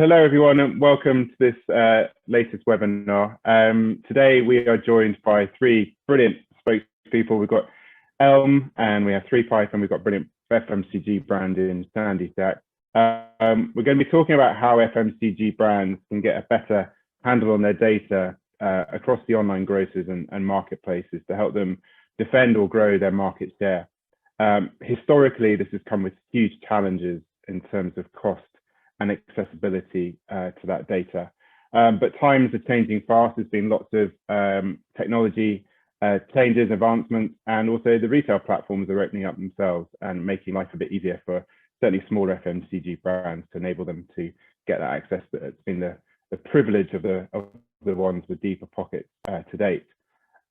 Hello, everyone, and welcome to this latest webinar. Today, we are joined by three brilliant spokespeople. We've got Elm, and we have 3Pipe, and we've got brilliant FMCG brand in Sandy Stack. We're going to be talking about how FMCG brands can get a better handle on their data across the online grocers and marketplaces to help them defend or grow their market share. Historically, this has come with huge challenges in terms of cost and accessibility to that data. But times are changing fast. There's been lots of technology changes, advancements, and also the retail platforms are opening up themselves and making life a bit easier for certainly smaller FMCG brands to enable them to get that access that's been the privilege of the ones with deeper pockets to date.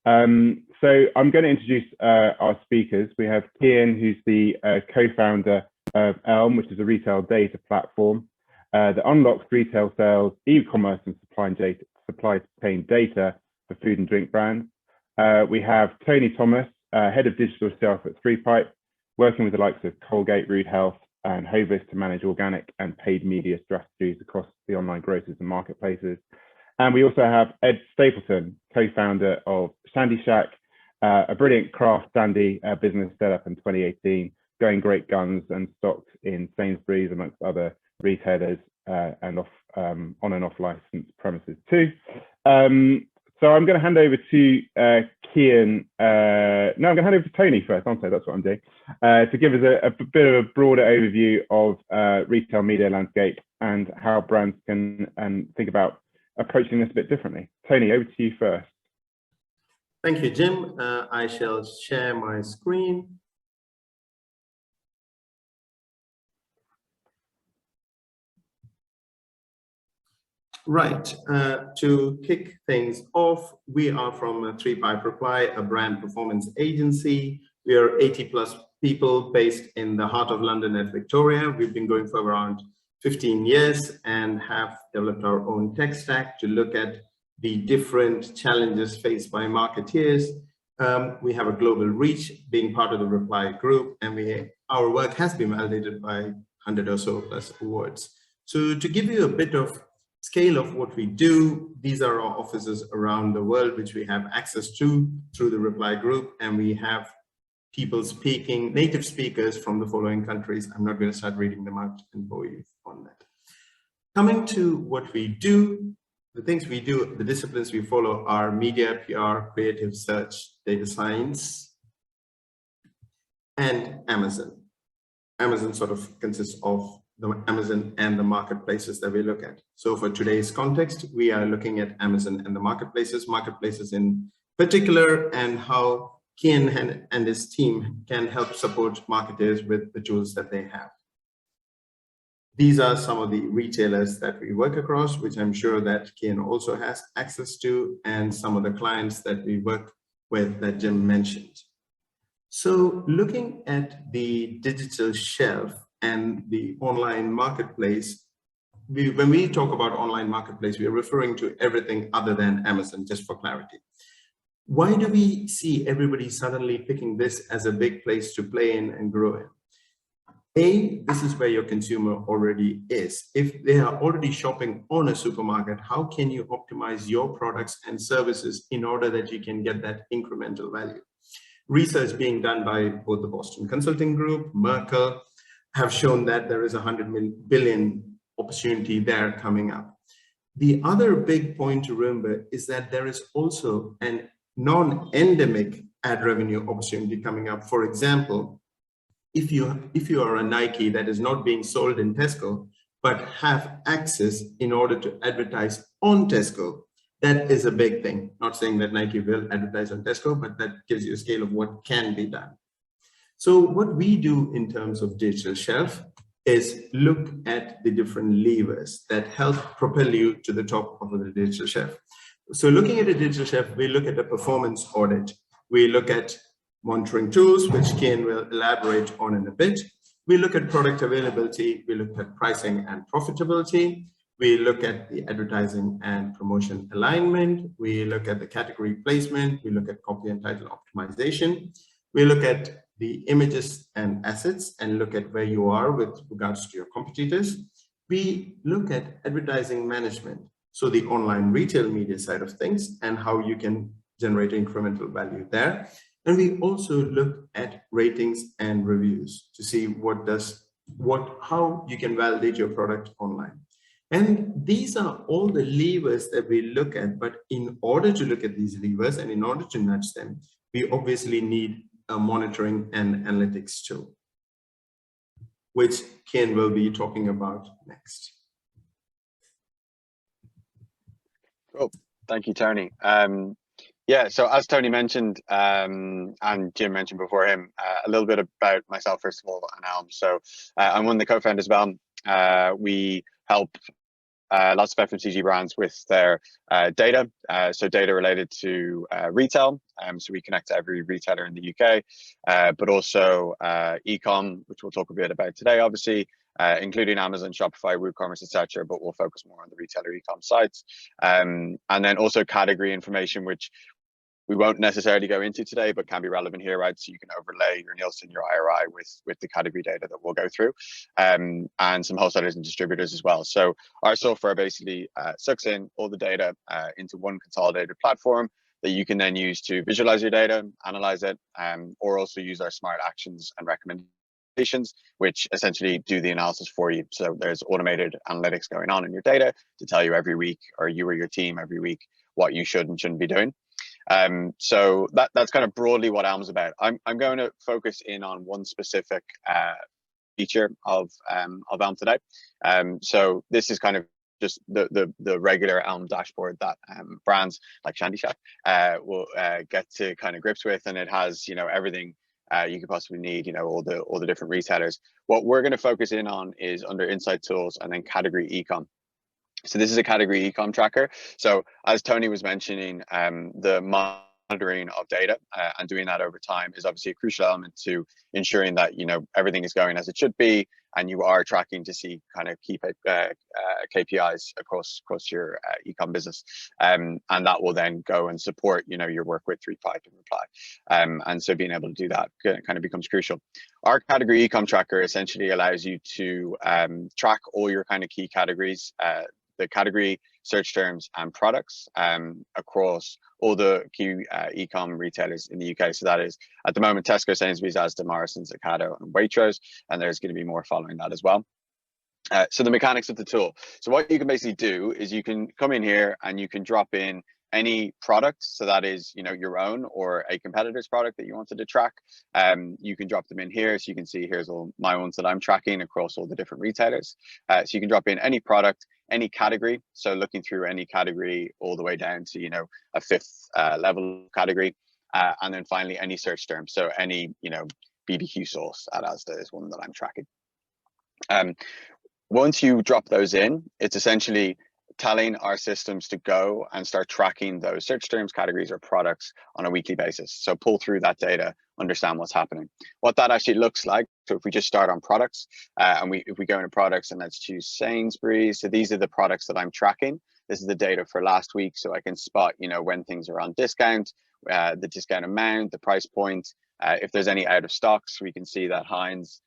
So I'm going to introduce our speakers. We have Kian, who's the co-founder of Elm, which is a retail data platform that unlocks retail sales, e-commerce, and supply chain data for food and drink brands. We have Tony Thomas, head of digital sales at 3Pipe, working with the likes of Colgate, Rude Health, and Hovis to manage organic and paid media strategies across the online grocers and marketplaces. And we also have Ed Stapleton, co-founder of Sandy Shack, a brilliant craft Sandy business set up in 2018, going great guns and stocked in Sainsbury's amongst other retailers and on and off licensed premises too. So I'm going to hand over to Kian. No, I'm going to hand over to Tony first, aren't I? That's what I'm doing, to give us a bit of a broader overview of retail media landscape and how brands can think about approaching this a bit differently. Tony, over to you first. Thank you, Jim. I shall share my screen. Right, to kick things off, we are from 3Pipe Reply, a brand performance agency. We are 80+ people based in the heart of London at Victoria. We've been going for around 15 years and have developed our own tech stack to look at the different challenges faced by marketeers. We have a global reach, being part of the Reply group, and our work has been validated by 100 or so plus awards. So to give you a bit of scale of what we do, these are our offices around the world, which we have access to through the Reply group, and we have people speaking, native speakers from the following countries. I'm not going to start reading them out and bore you on that. Coming to what we do, the things we do, the disciplines we follow are media, PR, creative search, data science, and Amazon. Amazon sort of consists of the Amazon and the marketplaces that we look at. So for today's context, we are looking at Amazon and the marketplaces in particular, and how Kian and his team can help support marketers with the tools that they have. These are some of the retailers that we work across, which I'm sure that Kian also has access to, and some of the clients that we work with that Jim mentioned. So looking at the digital shelf and the online marketplace, when we talk about online marketplace, we are referring to everything other than Amazon, just for clarity. Why do we see everybody suddenly picking this as a big place to play in and grow in? A, this is where your consumer already is. If they are already shopping on a supermarket, how can you optimize your products and services in order that you can get that incremental value? Research being done by both the Boston Consulting Group, Merkle, have shown that there is a $100 billion opportunity there coming up. The other big point to remember is that there is also an non-endemic ad revenue opportunity coming up. For example, if you are a Nike that is not being sold in Tesco, but have access in order to advertise on Tesco, that is a big thing. Not saying that Nike will advertise on Tesco, but that gives you a scale of what can be done. So what we do in terms of digital shelf is look at the different levers that help propel you to the top of the digital shelf. So looking at a digital shelf, we look at a performance audit. We look at monitoring tools, which Kian will elaborate on in a bit. We look at product availability. We look at pricing and profitability. We look at the advertising and promotion alignment. We look at the category placement. We look at copy and title optimization. We look at the images and assets and look at where you are with regards to your competitors. we look at advertising management, so the online retail media side of things and how you can generate incremental value there. And we also look at ratings and reviews to see how you can validate your product online. And these are all the levers that we look at. But in order to look at these levers and in order to nudge them, we obviously need a monitoring and analytics tool, which Ken will be talking about next. Cool. Thank you, Tony. Yeah, so as Tony mentioned, and Jim mentioned before him, a little bit about myself, first of all, and Elm. So I'm one of the co-founders of Elm. We help lots of FMCG brands with their data, so data related to retail. So we connect to every retailer in the UK, but also e-com, which we'll talk a bit about today, obviously, including Amazon, Shopify, WooCommerce, etc. But we'll focus more on the retailer e-com sites, and then also category information, which we won't necessarily go into today, but can be relevant here, right? So you can overlay your Nielsen, your IRI with the category data that we'll go through, and some wholesalers and distributors as well. So our software basically sucks in all the data into one consolidated platform that you can then use to visualize your data, analyze it, or also use our smart actions and recommendations, which essentially do the analysis for you. So there's automated analytics going on in your data to tell you every week, or you or your team every week, what you should and shouldn't be doing. So that's kind of broadly what Elm's about. I'm going to focus in on one specific feature of Elm today. So this is kind of just the regular Elm dashboard that brands like Shandy Shack will get to kind of grips with, and it has, you know, everything you could possibly need, you know, all the different retailers. What we're going to focus in on is under Insight Tools and then category ecom. So this is a category ecom tracker. So as Tony was mentioning, the monitoring of data and doing that over time is obviously a crucial element to ensuring that, you know, everything is going as it should be, and you are tracking to see kind of key KPIs across your ecom business, and that will then go and support, you know, your work with 3Pipe and Reply, and so being able to do that kind of becomes crucial. Our category ecom tracker essentially allows you to track all your kind of key categories, the category, search terms, and products across all the key e-com retailers in the UK. So that is, at the moment, Tesco, Sainsbury's, Asda, Morrisons, Ocado, and Waitrose, and there's going to be more following that as well. So the mechanics of the tool. So what you can basically do is you can come in here and you can drop in any product, so that is, you know, your own or a competitor's product that you wanted to track. You can drop them in here, so you can see here's all my ones that I'm tracking across all the different retailers. So you can drop in any product, any category, so looking through any category all the way down to, you know, a fifth level category, and then finally any search term, so any, you know, BBQ sauce at Asda is one that I'm tracking. Once you drop those in, it's essentially telling our systems to go and start tracking those search terms, categories, or products on a weekly basis. So pull through that data, understand what's happening. What that actually looks like, so if we just start on products, and if we go into products and let's choose Sainsbury's, so these are the products that I'm tracking. This is the data for last week, so I can spot, you know, when things are on discount, the discount amount, the price point, if there's any out of stocks. We can see that Heinz,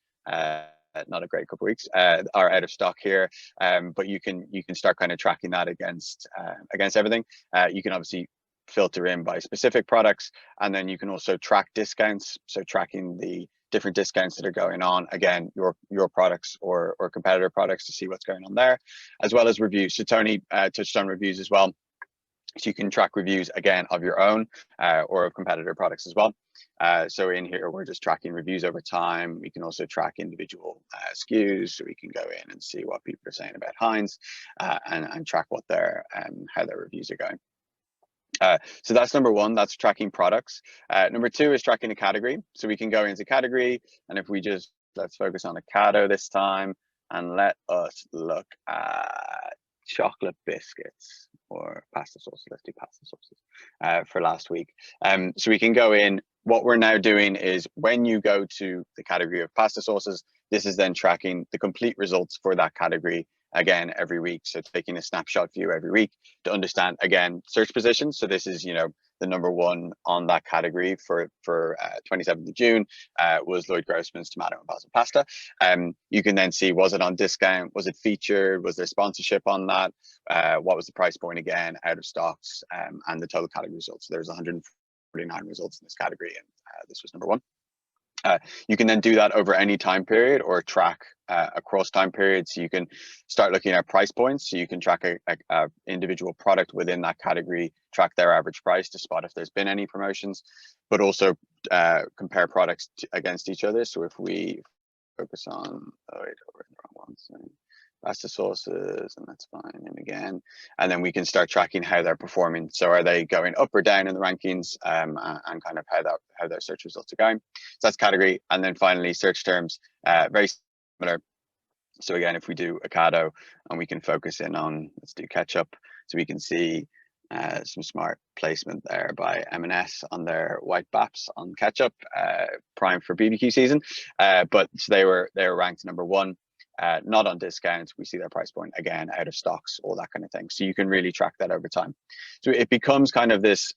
not a great couple of weeks, are out of stock here, but you can start kind of tracking that against everything. You can obviously filter in by specific products, and then you can also track discounts, so tracking the different discounts that are going on, again, your products or competitor products, to see what's going on there, as well as reviews. So Tony touched on reviews as well. So you can track reviews, again, of your own or of competitor products as well. So in here, we're just tracking reviews over time. We can also track individual SKUs, so we can go in and see what people are saying about Heinz, and track what how their reviews are going. So that's number one, that's tracking products. Number two is tracking a category. So we can go into category, and if we just, let's focus on Ocado this time, and let us look at chocolate biscuits or pasta sauce. Let's do pasta sauces for last week. So we can go in. What we're now doing is, when you go to the category of pasta sauces, this is then tracking the complete results for that category, again, every week. So taking a snapshot view every week to understand, again, search positions. So this is, you know, the #1 on that category for 27th of June was Lloyd Grossman's tomato and basil pasta. You can then see, was it on discount? Was it featured? Was there sponsorship on that? What was the price point again, out of stocks, and the total category results. So there's 149 results in this category, and this was #1. You can then do that over any time period or track across time periods. So you can start looking at price points. So you can track a individual product within that category, track their average price to spot if there's been any promotions, but also compare products against each other. So if we focus on, oh wait, we're in the wrong one. So pasta sauces, and that's fine. And again, and then we can start tracking how they're performing. So are they going up or down in the rankings, and kind of how their search results are going. So that's category. And then finally, search terms, very similar. So again, if we do Ocado and we can focus in on, let's do ketchup. So we can see some smart placement there by M&S on their white baps on ketchup, prime for BBQ season. But so they were ranked #1. Not on discount. We see their price point again, out of stocks, all that kind of thing. So you can really track that over time. So it becomes kind of this,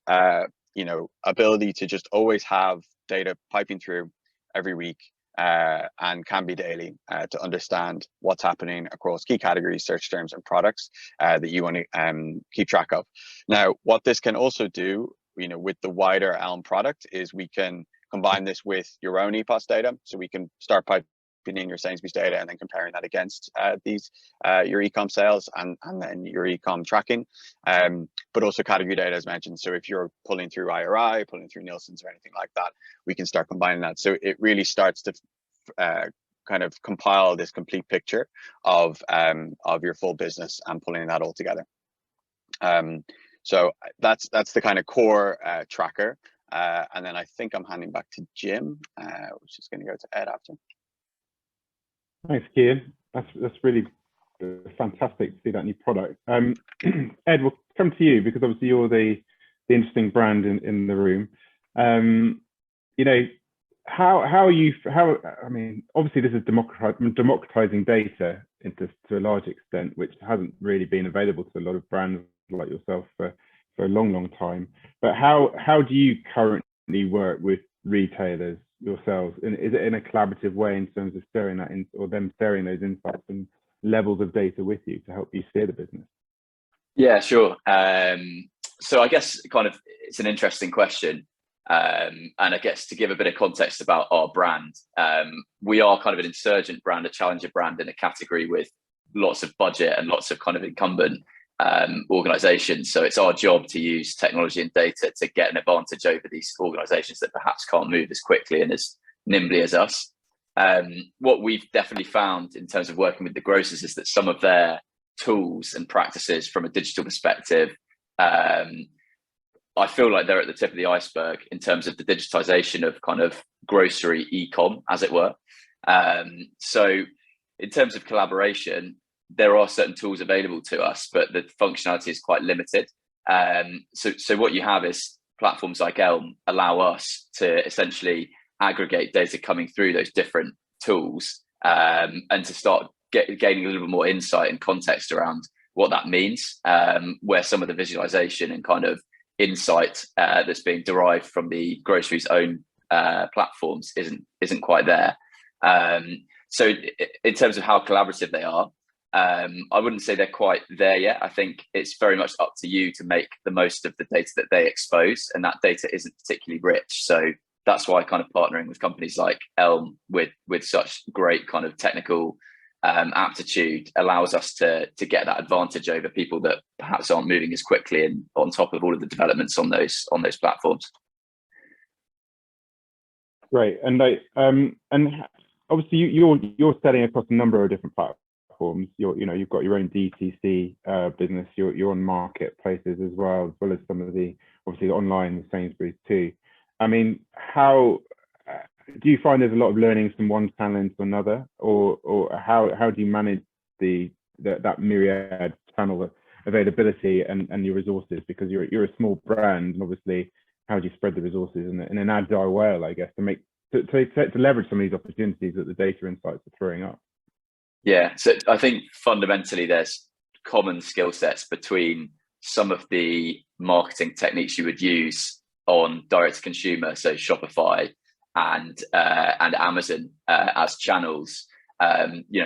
ability to just always have data piping through every week, and can be daily, to understand what's happening across key categories, search terms, and products that you want to keep track of. Now, what this can also do, with the wider Elm product, is we can combine this with your own EPOS data. So we can start piping in your Sainsbury's data and then comparing that against your ecom sales and then your ecom tracking, but also category data as mentioned. So if you're pulling through IRI, pulling through Nielsen's or anything like that, we can start combining that. So it really starts to kind of compile this complete picture of your full business and pulling that all together. So that's the kind of core tracker. And then I think I'm handing back to Jim, which is going to go to Ed after. Thanks, Kian. That's really fantastic to see that new product. Ed, we'll come to you because obviously you're the interesting brand in the room. I mean, obviously this is democratizing data to a large extent, which hasn't really been available to a lot of brands like yourself for a long time. But how do you currently work with retailers yourselves, and is it in a collaborative way in terms of sharing that or them sharing those insights and levels of data with you to help you steer the business? Yeah, sure. So I guess kind of it's an interesting question, and I guess to give a bit of context about our brand, we are kind of an insurgent brand, a challenger brand in a category with lots of budget and lots of kind of incumbent organizations. So it's our job to use technology and data to get an advantage over these organizations that perhaps can't move as quickly and as nimbly as us. What we've definitely found in terms of working with the grocers is that some of their tools and practices from a digital perspective, I feel like they're at the tip of the iceberg in terms of the digitization of kind of grocery e-com, as it were. So in terms of collaboration, there are certain tools available to us, but the functionality is quite limited. So what you have is platforms like Elm allow us to essentially aggregate data coming through those different tools, and to start gaining a little bit more insight and context around what that means, where some of the visualization and kind of insight that's being derived from the grocery's own platforms isn't quite there. So in terms of how collaborative they are, I wouldn't say they're quite there yet. I think it's very much up to you to make the most of the data that they expose, and that data isn't particularly rich. So that's why kind of partnering with companies like Elm with such great kind of technical aptitude allows us to get that advantage over people that perhaps aren't moving as quickly and on top of all of the developments on those platforms. Great, and obviously you're selling across a number of different platforms. You've got your own DTC business. You're on marketplaces as well as some of the obviously online Sainsbury's too. I mean, how do you find there's a lot of learnings from one channel into another, or how do you manage that myriad channel availability and your resources? Because you're a small brand, and obviously, how do you spread the resources in an agile way, I guess, to leverage some of these opportunities that the data insights are throwing up? Yeah, so I think fundamentally there's common skill sets between some of the marketing techniques you would use on direct to consumer, so Shopify and Amazon as channels.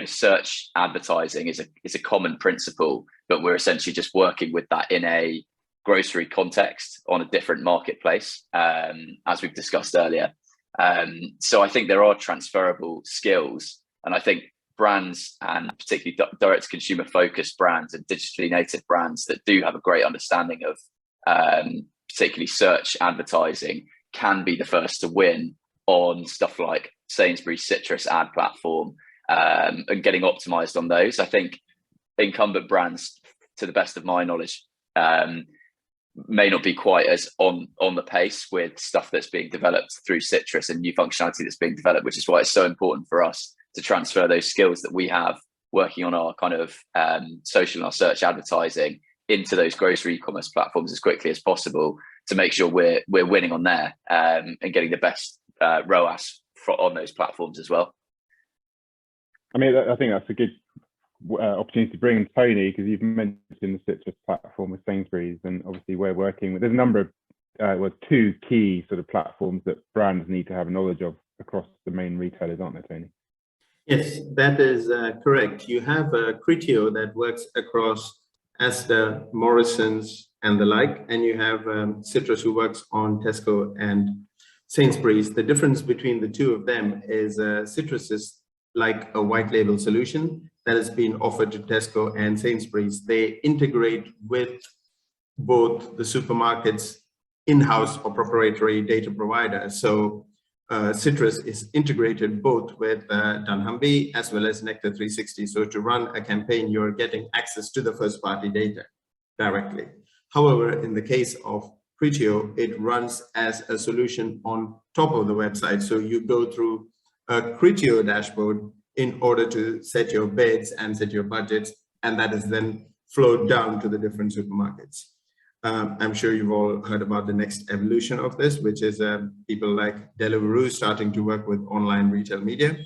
Search advertising is a common principle, but we're essentially just working with that in a grocery context on a different marketplace, as we've discussed earlier. So I think there are transferable skills, and I think brands, and particularly direct to consumer focused brands and digitally native brands that do have a great understanding of particularly search advertising, can be the first to win on stuff like Sainsbury's Citrus ad platform, and getting optimized on those. I think incumbent brands, to the best of my knowledge, may not be quite as on the pace with stuff that's being developed through Citrus and new functionality that's being developed, which is why it's so important for us to transfer those skills that we have working on our kind of social and our search advertising into those grocery e-commerce platforms as quickly as possible, to make sure we're winning on there, and getting the best ROAS on those platforms as well. I mean, I think that's a good opportunity to bring in Tony, because you've mentioned the Citrus platform with Sainsbury's, and obviously we're working with, there's a number of two key sort of platforms that brands need to have knowledge of across the main retailers, aren't there, Tony? Yes, that is correct. You have Criteo that works across Asda, Morrisons, and the like, and you have Citrus, who works on Tesco and Sainsbury's. The difference between the two of them is Citrus is like a white label solution that has been offered to Tesco and Sainsbury's. They integrate with both the supermarkets' in-house or proprietary data provider. So Citrus is integrated both with dunnhumby as well as Nectar 360. So to run a campaign, you're getting access to the first-party data directly. However, in the case of Criteo, it runs as a solution on top of the website. So you go through a Criteo dashboard in order to set your bids and set your budgets, and that is then flowed down to the different supermarkets. I'm sure you've all heard about the next evolution of this, which is people like Deliveroo starting to work with online retail media.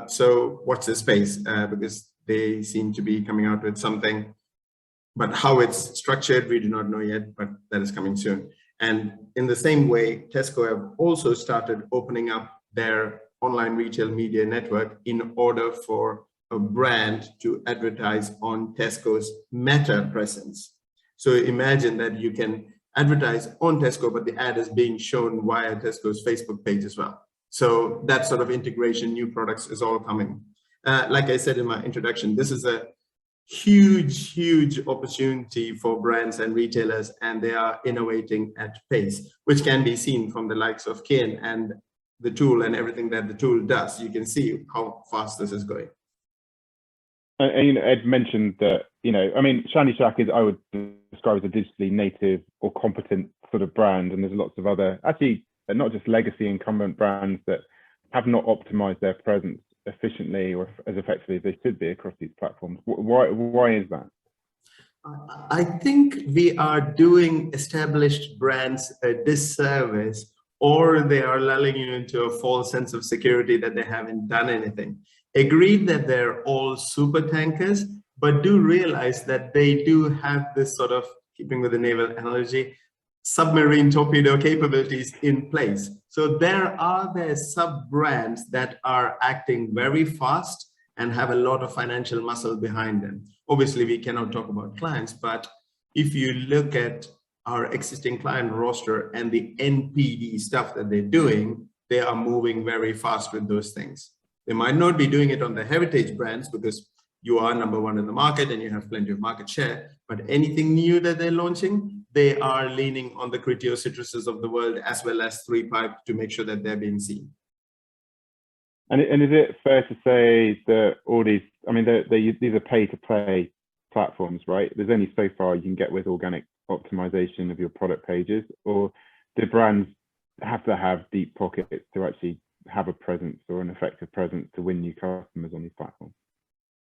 So watch this space, because they seem to be coming out with something, but how it's structured, we do not know yet, but that is coming soon. And in the same way, Tesco have also started opening up their online retail media network in order for a brand to advertise on Tesco's Meta presence. So imagine that you can advertise on Tesco, but the ad is being shown via Tesco's Facebook page as well. So that sort of integration, new products is all coming. Like I said in my introduction, this is a huge opportunity for brands and retailers, and they are innovating at pace, which can be seen from the likes of Kane and the tool and everything that the tool does. You can see how fast this is going. And Ed mentioned that, I mean, Shandy Shack is, I would describe as a digitally native or competent sort of brand, and there's lots of other, actually not just legacy incumbent brands that have not optimized their presence efficiently or as effectively as they should be across these platforms. Why is that? I think we are doing established brands a disservice, or they are lulling you into a false sense of security that they haven't done anything. Agreed that they're all super tankers, but do realize that they do have this sort of, keeping with the naval analogy, submarine torpedo capabilities in place. So there are their sub brands that are acting very fast and have a lot of financial muscle behind them. Obviously, we cannot talk about clients, but if you look at our existing client roster and the NPD stuff that they're doing, they are moving very fast with those things. They might not be doing it on the heritage brands because you are number one in the market and you have plenty of market share, but anything new that they're launching, they are leaning on the Criteo Citruses of the world as well as 3Pipe to make sure that they're being seen. And is it fair to say that all these, I mean, these are pay to play platforms, right? There's only so far you can get with organic optimization of your product pages, or do brands have to have deep pockets to actually have a presence or an effective presence to win new customers on these platforms?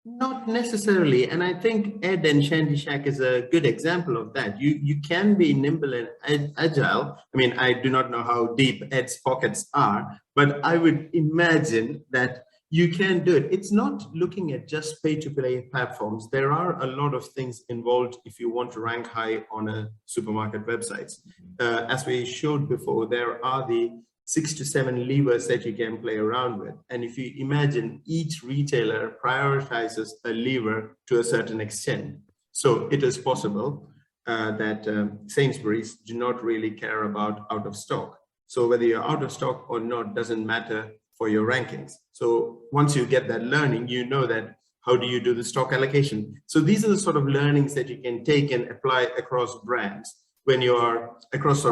Not necessarily, and I think Ed and Shandy Shack is a good example of that. You can be nimble and agile. I mean, I do not know how deep Ed's pockets are, but I would imagine that you can do it. It's not looking at just pay-to-play platforms. There are a lot of things involved if you want to rank high on a supermarket websites. As we showed before, there are the 6 to 7 levers that you can play around with. And if you imagine, each retailer prioritizes a lever to a certain extent. So it is possible that Sainsbury's do not really care about out of stock. So whether you're out of stock or not doesn't matter for your rankings. So once you get that learning, you know that how do you do the stock allocation. So these are the sort of learnings that you can take and apply across brands when you are across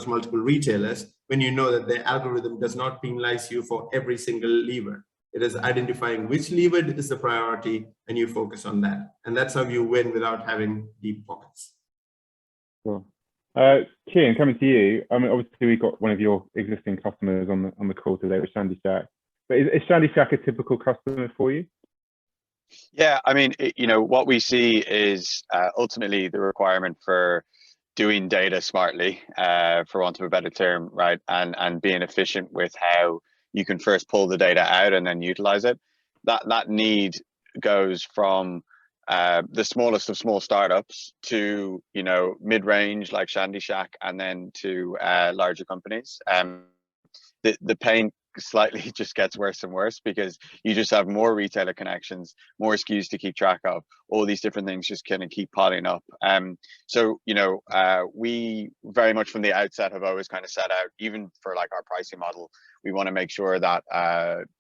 multiple retailers, when you know that the algorithm does not penalize you for every single lever. It is identifying which lever is the priority and you focus on that. And that's how you win without having deep pockets. Cool. Kian, coming to you. I mean, obviously we've got one of your existing customers on the call today with Shandy Shack. But is Shandy Shack a typical customer for you? Yeah, I mean, what we see is ultimately the requirement for doing data smartly, for want of a better term, right? And being efficient with how you can first pull the data out and then utilize it. That need goes from the smallest of small startups to mid-range like Shandy Shack, and then to larger companies. The pain slightly just gets worse and worse because you just have more retailer connections, more SKUs to keep track of. All these different things just kind of keep piling up. So we very much from the outset have always kind of set out, even for like our pricing model, we want to make sure that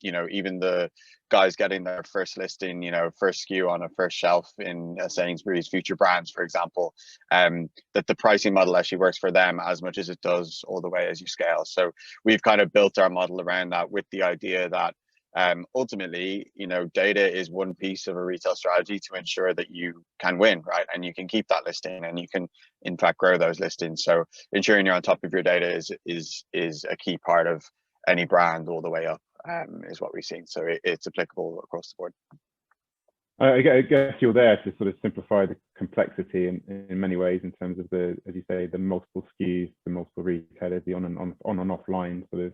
even the guys getting their first listing, first SKU on a first shelf in Sainsbury's Future Brands, for example, that the pricing model actually works for them as much as it does all the way as you scale. So we've kind of built our model around that with the idea that ultimately, data is one piece of a retail strategy to ensure that you can win, right? And you can keep that listing and you can in fact grow those listings. So ensuring you're on top of your data is a key part of any brand all the way up, is what we've seen. So it's applicable across the board. I guess you're there to sort of simplify the complexity in many ways in terms of the, as you say, the multiple SKUs, the multiple retailers, the on and offline sort of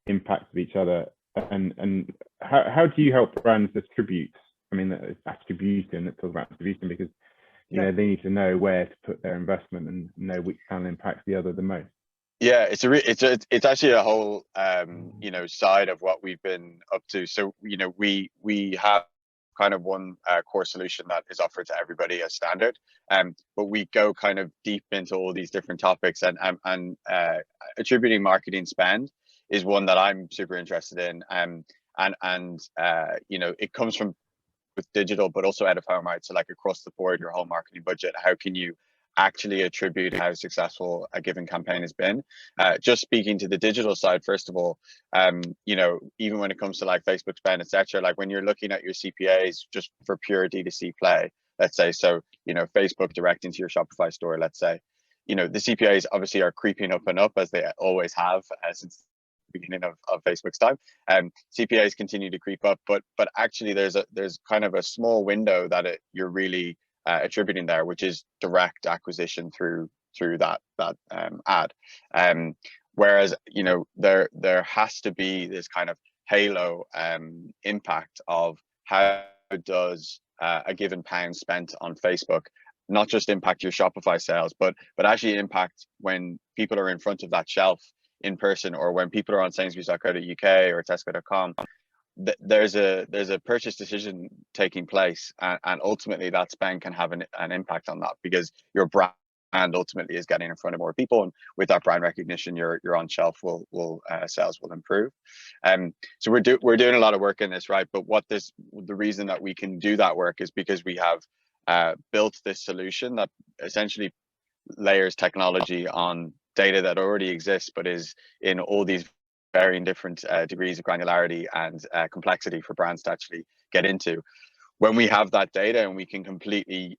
impact of each other. And how do you help brands distribute? I mean, it's attribution. Let's talk about attribution because they need to know where to put their investment and know which channel impacts the other the most. Yeah, it's actually a whole side of what we've been up to. So we have kind of one core solution that is offered to everybody as standard, but we go kind of deep into all these different topics, and attributing marketing spend is one that I'm super interested in, and it comes from with digital, but also out of home, right? So like across the board, your whole marketing budget, how can you actually attribute how successful a given campaign has been? Just speaking to the digital side, first of all, even when it comes to like Facebook spend, etc., like when you're looking at your CPAs just for pure D2C play, let's say, so Facebook direct into your Shopify store, let's say, the CPAs obviously are creeping up and up as they always have since the beginning of Facebook's time. CPAs continue to creep up, but actually there's kind of a small window that you're really attributing there, which is direct acquisition through that ad. Whereas there has to be this kind of halo impact of how does a given pound spent on Facebook not just impact your Shopify sales, but actually impact when people are in front of that shelf in person, or when people are on Sainsbury's.co.uk or Tesco.com. There's a purchase decision taking place, and ultimately that spend can have an impact on that, because your brand ultimately is getting in front of more people, and with that brand recognition, your on shelf sales will improve. So we're doing a lot of work in this, right? But the reason that we can do that work is because we have built this solution that essentially layers technology on data that already exists, but is in all these varying different degrees of granularity and complexity for brands to actually get into. When we have that data and we can completely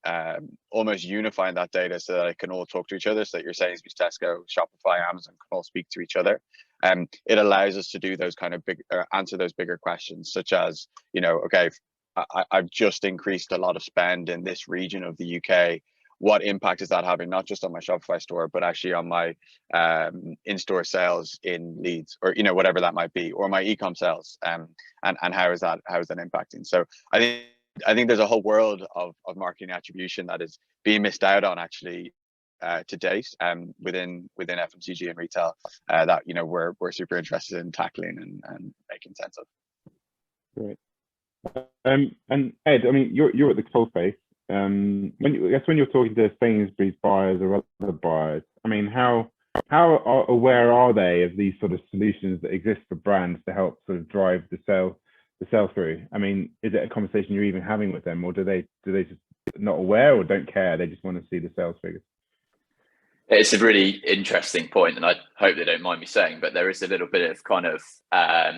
almost unify that data so that it can all talk to each other, so that your Sainsbury's, Tesco, Shopify, Amazon can all speak to each other, it allows us to do those kind of answer those bigger questions, such as, okay, I've just increased a lot of spend in this region of the UK. what impact is that having, not just on my Shopify store, but actually on my in-store sales in Leeds, or whatever that might be, or my e-com sales, and how is that impacting? So I think there's a whole world of marketing attribution that is being missed out on actually to date within FMCG and retail that we're super interested in tackling and making sense of. Great. And Ed, I mean, you're at the coalface. When you're talking to Sainsbury's buyers or other buyers, I mean, how aware are they of these sort of solutions that exist for brands to help sort of drive the sell through? I mean, is it a conversation you're even having with them, or do they just not aware or don't care? They just want to see the sales figures. It's a really interesting point, and I hope they don't mind me saying, but there is a little bit of kind of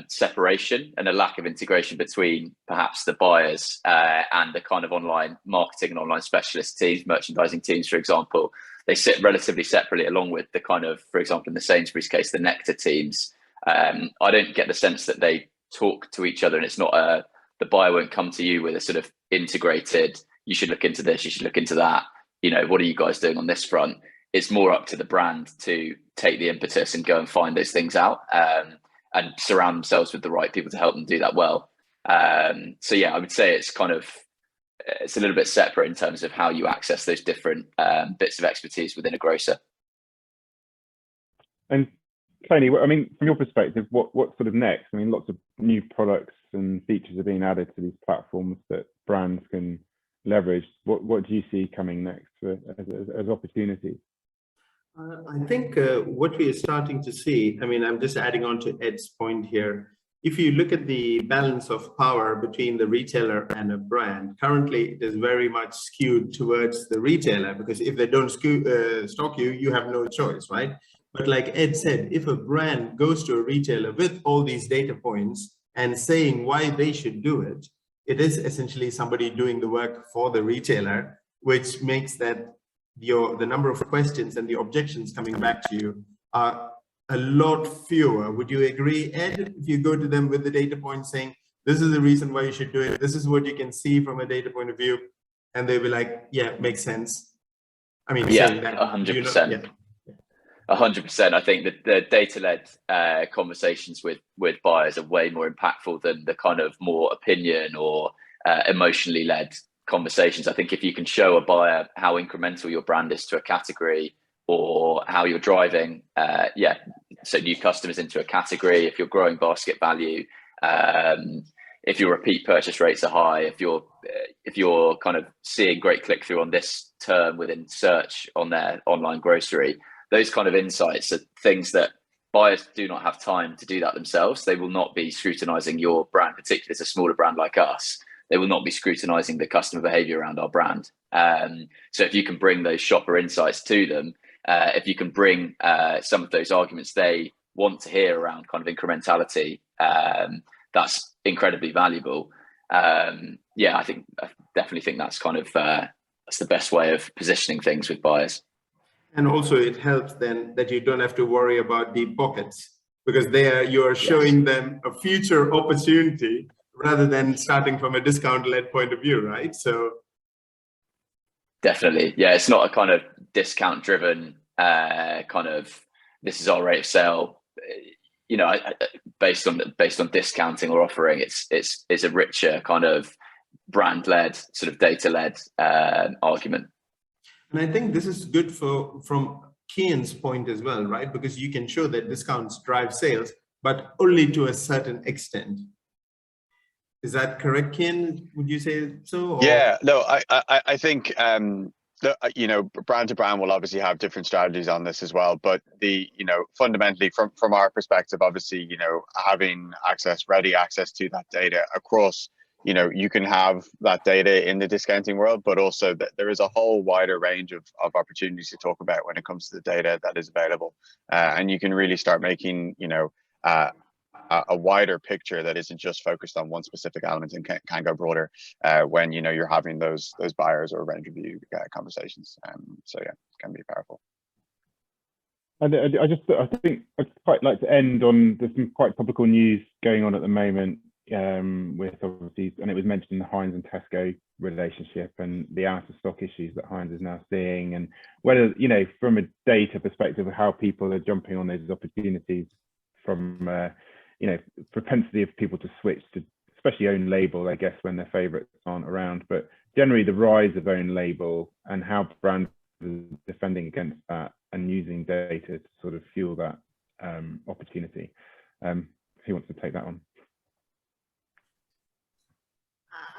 separation and a lack of integration between perhaps the buyers and the kind of online marketing and online specialist teams, merchandising teams, for example. They sit relatively separately, along with the kind of, for example, in the Sainsbury's case, the Nectar teams. I don't get the sense that they talk to each other, and it's not the buyer won't come to you with a sort of integrated, you should look into this, you should look into that, what are you guys doing on this front? It's more up to the brand to take the impetus and go and find those things out and surround themselves with the right people to help them do that well. So yeah, I would say it's a little bit separate in terms of how you access those different bits of expertise within a grocer. And Tony, I mean, from your perspective, what sort of next? I mean, lots of new products and features are being added to these platforms that brands can leverage. What do you see coming next as opportunities? I think what we are starting to see, I mean, I'm just adding on to Ed's point here. If you look at the balance of power between the retailer and a brand, currently it is very much skewed towards the retailer, because if they don't stock you, you have no choice, right? But like Ed said, if a brand goes to a retailer with all these data points and saying why they should do it, it is essentially somebody doing the work for the retailer, which makes that the number of questions and the objections coming back to you are a lot fewer. Would you agree, Ed? If you go to them with the data point saying, this is the reason why you should do it, this is what you can see from a data point of view, and they'll be like, yeah, makes sense. I mean, yeah, saying that 100%. 100%. I think that the data-led conversations with buyers are way more impactful than the kind of more opinion or emotionally led conversations. I think if you can show a buyer how incremental your brand is to a category, or how you're driving so new customers into a category, if you're growing basket value, if your repeat purchase rates are high, if you're kind of seeing great click-through on this term within search on their online grocery, those kind of insights are things that buyers do not have time to do that themselves. They will not be scrutinizing your brand, particularly as a smaller brand like us. They will not be scrutinizing the customer behavior around our brand. So if you can bring those shopper insights to them, if you can bring some of those arguments they want to hear around kind of incrementality, that's incredibly valuable. I definitely think that's kind of that's the best way of positioning things with buyers. And also it helps then that you don't have to worry about deep pockets, because there you are showing them a future opportunity rather than starting from a discount-led point of view, right? So definitely, yeah, it's not a kind of discount-driven kind of, this is our rate of sale, based on discounting or offering. It's a richer kind of brand-led, sort of data-led argument. And I think this is good from Kian's point as well, right? Because you can show that discounts drive sales, but only to a certain extent. Is that correct, Kian? Would you say so? Or? Yeah, no, I think brand to brand will obviously have different strategies on this as well. But fundamentally from our perspective, obviously, having ready access to that data across, you can have that data in the discounting world, but also that there is a whole wider range of opportunities to talk about when it comes to the data that is available. And you can really start making, a wider picture that isn't just focused on one specific element and can go broader when you're having those buyers or range review conversations. So yeah, it can be powerful. And I think I'd quite like to end on, there's some quite topical news going on at the moment with obviously, and it was mentioned the Heinz and Tesco relationship and the out of stock issues that Heinz is now seeing, and whether, you know, from a data perspective of how people are jumping on those opportunities from, you know, propensity of people to switch to, especially own label, I guess, when their favorites aren't around, but generally the rise of own label and how brands are defending against that and using data to sort of fuel that opportunity. Who wants to take that on?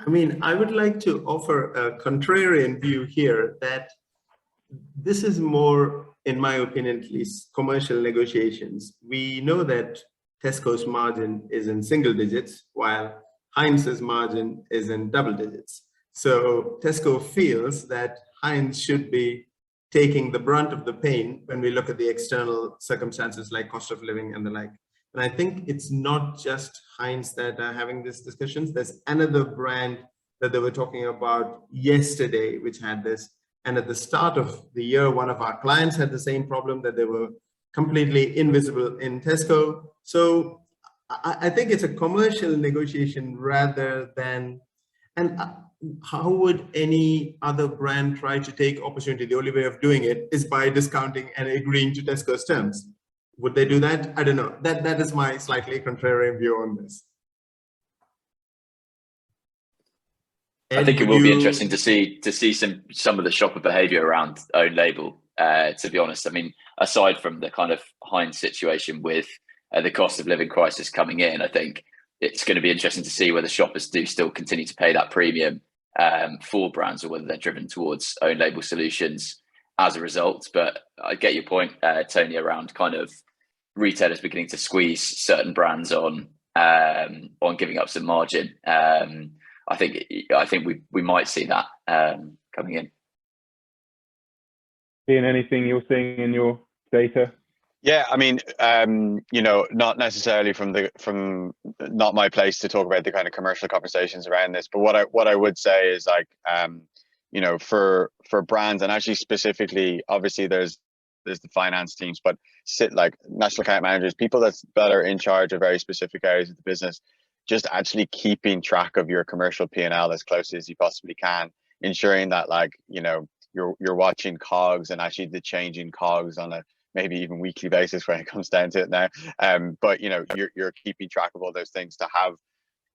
I mean, I would like to offer a contrarian view here that this is more, in my opinion at least, commercial negotiations. We know that Tesco's margin is in single digits, while Heinz's margin is in double digits. So Tesco feels that Heinz should be taking the brunt of the pain when we look at the external circumstances like cost of living and the like. And I think it's not just Heinz that are having these discussions. There's another brand that they were talking about yesterday, which had this. And at the start of the year, one of our clients had the same problem, that they were completely invisible in Tesco. So I think it's a commercial negotiation rather than, and how would any other brand try to take opportunity? The only way of doing it is by discounting and agreeing to Tesco's terms. Would they do that? I don't know. That is my slightly contrarian view on this. I think it will be interesting to see some of the shopper behavior around own label. To be honest, I mean, aside from the kind of Heinz situation with the cost of living crisis coming in, I think it's going to be interesting to see whether shoppers do still continue to pay that premium for brands, or whether they're driven towards own label solutions as a result. But I get your point, Tony, around kind of retailers beginning to squeeze certain brands on giving up some margin. I think we might see that coming in. Ian, anything you're seeing in your data? Yeah, I mean, you know, not necessarily from not my place to talk about the kind of commercial conversations around this, but what I would say is, like, you know, for brands, and actually specifically, obviously there's the finance teams, but like national account managers, people that are in charge of very specific areas of the business, just actually keeping track of your commercial P&L as closely as you possibly can, ensuring that, like, you know, you're watching COGS and actually the change in COGS on a maybe even weekly basis when it comes down to it now. But you know, you're keeping track of all those things to have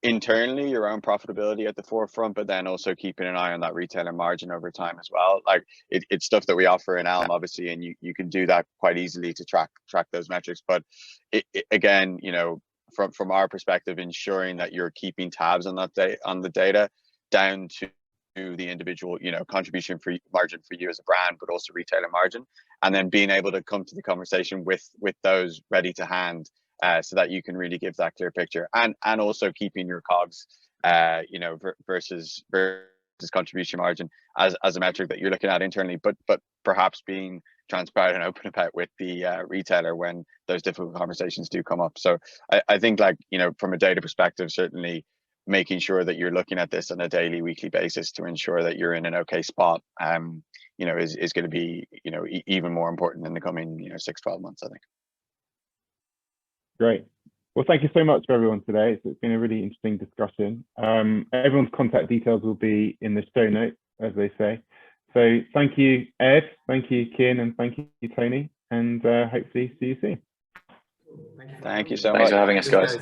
internally your own profitability at the forefront, but then also keeping an eye on that retailer margin over time as well. Like it's stuff that we offer in Elm, obviously, and you can do that quite easily to track those metrics. But again, you know, from our perspective, ensuring that you're keeping tabs on that on the data down to the individual, you know, contribution for margin for you as a brand, but also retailer margin, and then being able to come to the conversation with those ready to hand, so that you can really give that clear picture, and also keeping your COGS, you know, versus contribution margin as a metric that you're looking at internally, but perhaps being transparent and open about with the retailer when those difficult conversations do come up. So I think, like, you know, from a data perspective, certainly making sure that you're looking at this on a daily, weekly basis to ensure that you're in an okay spot, you know, is going to be, you know, even more important in the coming, you know, 6-12 months, I think. Great. Well, thank you so much for everyone today. It's been a really interesting discussion. Everyone's contact details will be in the show notes, as they say. So thank you, Ed, thank you, Kian, and thank you, Tony, and hopefully see you soon. Thank you. Thank you so much. Thanks for having us, guys.